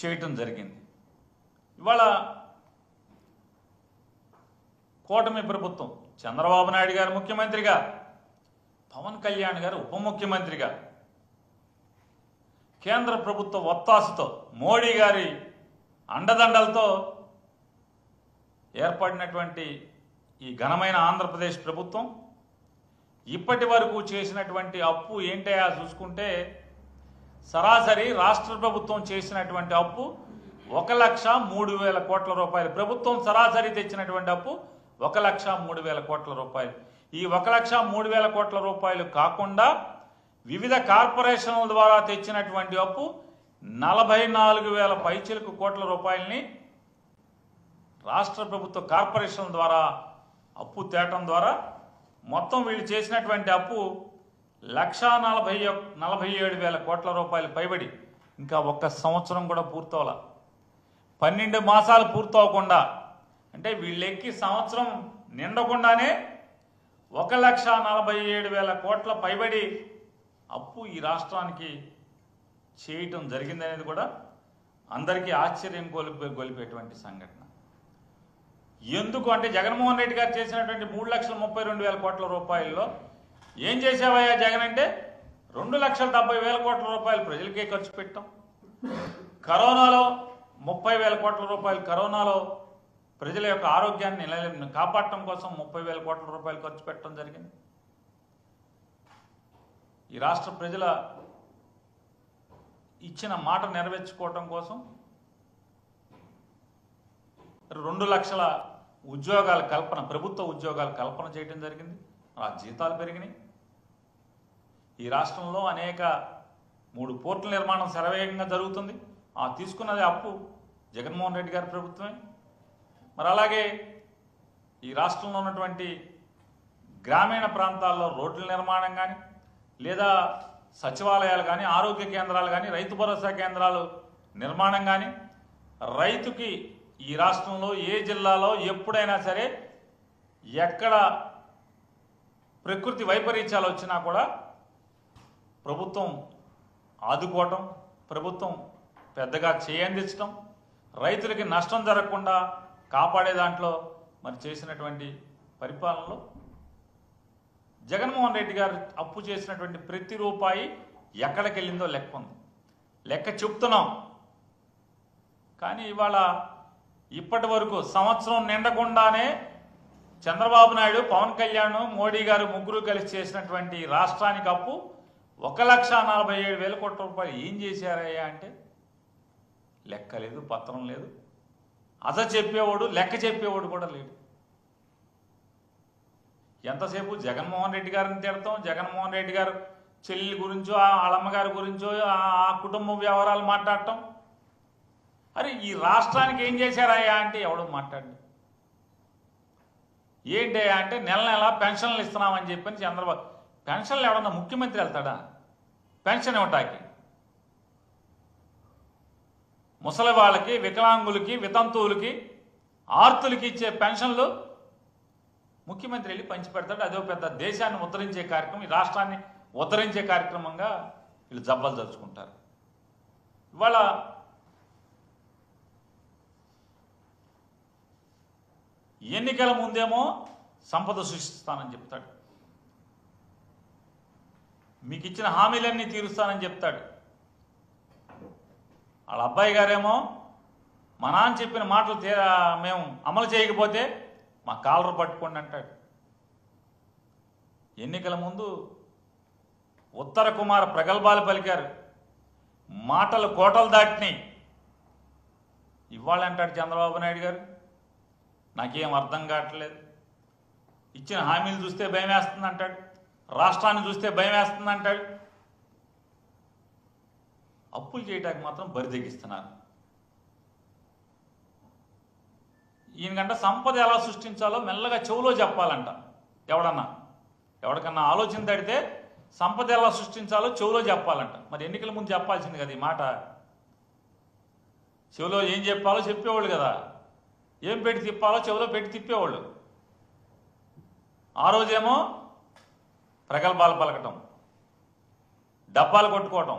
చేయటం జరిగింది. ఇవాళ కూటమి ప్రభుత్వం చంద్రబాబు నాయుడు గారు ముఖ్యమంత్రిగా, పవన్ కళ్యాణ్ గారు ఉప ముఖ్యమంత్రిగా, కేంద్ర ప్రభుత్వ ఒత్తాసుతో, మోడీ గారి అండదండలతో ఏర్పడినటువంటి ఈ ఘనమైన ఆంధ్రప్రదేశ్ ప్రభుత్వం ఇప్పటి వరకు చేసినటువంటి అప్పు ఏంటయా చూసుకుంటే సరాసరి రాష్ట్ర ప్రభుత్వం చేసినటువంటి అప్పు 1,03,000 కోట్ల రూపాయలు. ప్రభుత్వం సరాసరి తెచ్చినటువంటి అప్పు 1,03,000 కోట్ల రూపాయలు. ఈ 1,03,000 కోట్ల రూపాయలు కాకుండా వివిధ కార్పొరేషన్ల ద్వారా తెచ్చినటువంటి అప్పు 44,000 పైచిలకు కోట్ల రూపాయలని రాష్ట్ర ప్రభుత్వ కార్పొరేషన్ల ద్వారా అప్పు తేటం ద్వారా మొత్తం వీళ్ళు చేసినటువంటి అప్పు 1,47,000 కోట్ల రూపాయలు పైబడి ఇంకా ఒక్క సంవత్సరం కూడా పూర్తవల. 12 మాసాలు పూర్తవకుండా, అంటే వీళ్ళెక్కి సంవత్సరం నిండకుండానే 1,47,000 కోట్ల పైబడి అప్పు ఈ రాష్ట్రానికి చేయటం జరిగిందనేది కూడా అందరికీ ఆశ్చర్యం గొలిపేటువంటి సంఘటన. ఎందుకు అంటే జగన్మోహన్ రెడ్డి గారు చేసినటువంటి 3,32,000 కోట్ల రూపాయల్లో ఏం చేసావయ్యా జగన్ అంటే 2,70,000 కోట్ల రూపాయలు ప్రజలకే ఖర్చు పెట్టాం. కరోనాలో 30,000 కోట్ల రూపాయలు, కరోనాలో ప్రజల యొక్క ఆరోగ్యాన్ని కాపాడటం కోసం 30,000 కోట్ల రూపాయలు ఖర్చు పెట్టడం జరిగింది. ఈ రాష్ట్ర ప్రజల ఇచ్చిన మాట నెరవేర్చుకోవటం కోసం 2 లక్షల ఉద్యోగాల కల్పన, ప్రభుత్వ ఉద్యోగాల కల్పన చేయడం జరిగింది. ఆ జీతాలు పెరిగినాయి. ఈ రాష్ట్రంలో అనేక 3 పోర్టుల నిర్మాణం శరవేగంగా జరుగుతుంది. ఆ తీసుకున్నది అప్పు జగన్మోహన్ రెడ్డి గారి ప్రభుత్వమే. మరి అలాగే ఈ రాష్ట్రంలో ఉన్నటువంటి గ్రామీణ ప్రాంతాల్లో రోడ్ల నిర్మాణం కానీ, లేదా సచివాలయాలు కానీ, ఆరోగ్య కేంద్రాలు కానీ, రైతు భరోసా కేంద్రాలు నిర్మాణం కానీ, రైతుకి ఈ రాష్ట్రంలో ఏ జిల్లాలో ఎప్పుడైనా సరే ఎక్కడ ప్రకృతి వైపరీత్యాలు వచ్చినా కూడా ప్రభుత్వం ఆదుకోవటం, ప్రభుత్వం పెద్దగా చేయందించడం, రైతులకి నష్టం జరగకుండా కాపాడే దాంట్లో మరి చేసినటువంటి పరిపాలనలో జగన్మోహన్ రెడ్డి గారు అప్పు చేసినటువంటి ప్రతి రూపాయి ఎక్కడికి వెళ్ళిందో లెక్క ఉంది. లెక్క చెప్తున్నాం. కానీ ఇవాళ ఇప్పటి వరకు సంవత్సరం నిండకుండానే చంద్రబాబు నాయుడు, పవన్ కళ్యాణ్, మోడీ గారు ముగ్గురు కలిసి చేసినటువంటి రాష్ట్రానికి అప్పు 1,47,000 కోట్ల రూపాయలు ఏం చేశారయ్యా అంటే లెక్క లేదు, పత్రం లేదు. చెప్పేవాడు, లెక్క చెప్పేవాడు కూడా లేడు. ఎంతసేపు జగన్మోహన్ రెడ్డి గారిని తిడతాం, జగన్మోహన్ రెడ్డి గారు చెల్లి గురించో, వాళ్ళమ్మగారి గురించో, ఆ కుటుంబ వ్యవహారాలు మాట్లాడటం. అరే ఈ రాష్ట్రానికి ఏం చేశారయ్యా అంటే ఎవడు మాట్లాడు. ఏంటయ్యా అంటే నెల నెల పెన్షన్లు ఇస్తున్నామని చెప్పని చంద్రబాబు. పెన్షన్లు ఎవడన్నా ముఖ్యమంత్రి వెళ్తాడా పెన్షన్ ఇవ్వటానికి? ముసలి వాళ్ళకి, వికలాంగులకి, వితంతువులకి, ఆర్తులకి ఇచ్చే పెన్షన్లు ముఖ్యమంత్రి వెళ్ళి పంచిపెడతాడు. అదో పెద్ద దేశాన్ని ఉద్ధరించే కార్యక్రమం, ఈ రాష్ట్రాన్ని ఉద్ధరించే కార్యక్రమంగా వీళ్ళు జబ్బలు జరుచుకుంటారు. ఇవాళ ఎన్నికల ముందేమో సంపద సృష్టిస్తానని చెప్తాడు, మీకు ఇచ్చిన హామీలన్నీ తీరుస్తానని చెప్తాడు. వాళ్ళ అబ్బాయి గారేమో మా నాన్న చెప్పిన మాటలు మేము అమలు చేయకపోతే మా కాలర్ పట్టుకోండి అంటాడు. ఎన్నికల ముందు ఉత్తర కుమార ప్రగల్భాలు పలికారు, మాటలు కోటలు దాటినాయి. ఇవాళ అంటాడు చంద్రబాబు నాయుడు గారు నాకేం అర్థం కావట్లేదు, ఇచ్చిన హామీలు చూస్తే భయం వేస్తుంది అంటాడు, రాష్ట్రాన్ని చూస్తే భయం వేస్తుంది అంటాడు. అప్పులు చేయడానికి మాత్రం బరిదెగిస్తున్నారు. ఈయనకంట సంపద ఎలా సృష్టించాలో మెల్లగా చెవులో చెప్పాలంట. ఎవడికన్నా ఆలోచన తడితే సంపద ఎలా సృష్టించాలో చెవులో చెప్పాలంట. మరి ఎన్నికల ముందు చెప్పాల్సింది కదా ఈ మాట. చెవులో ఏం చెప్పాలో చెప్పేవాళ్ళు కదా, ఏం పెట్టి తిప్పాలో చెవులో పెట్టి తిప్పేవాళ్ళు. ఆ రోజేమో ప్రగల్భాలు పలకటం, డబ్బాలు కొట్టుకోవటం,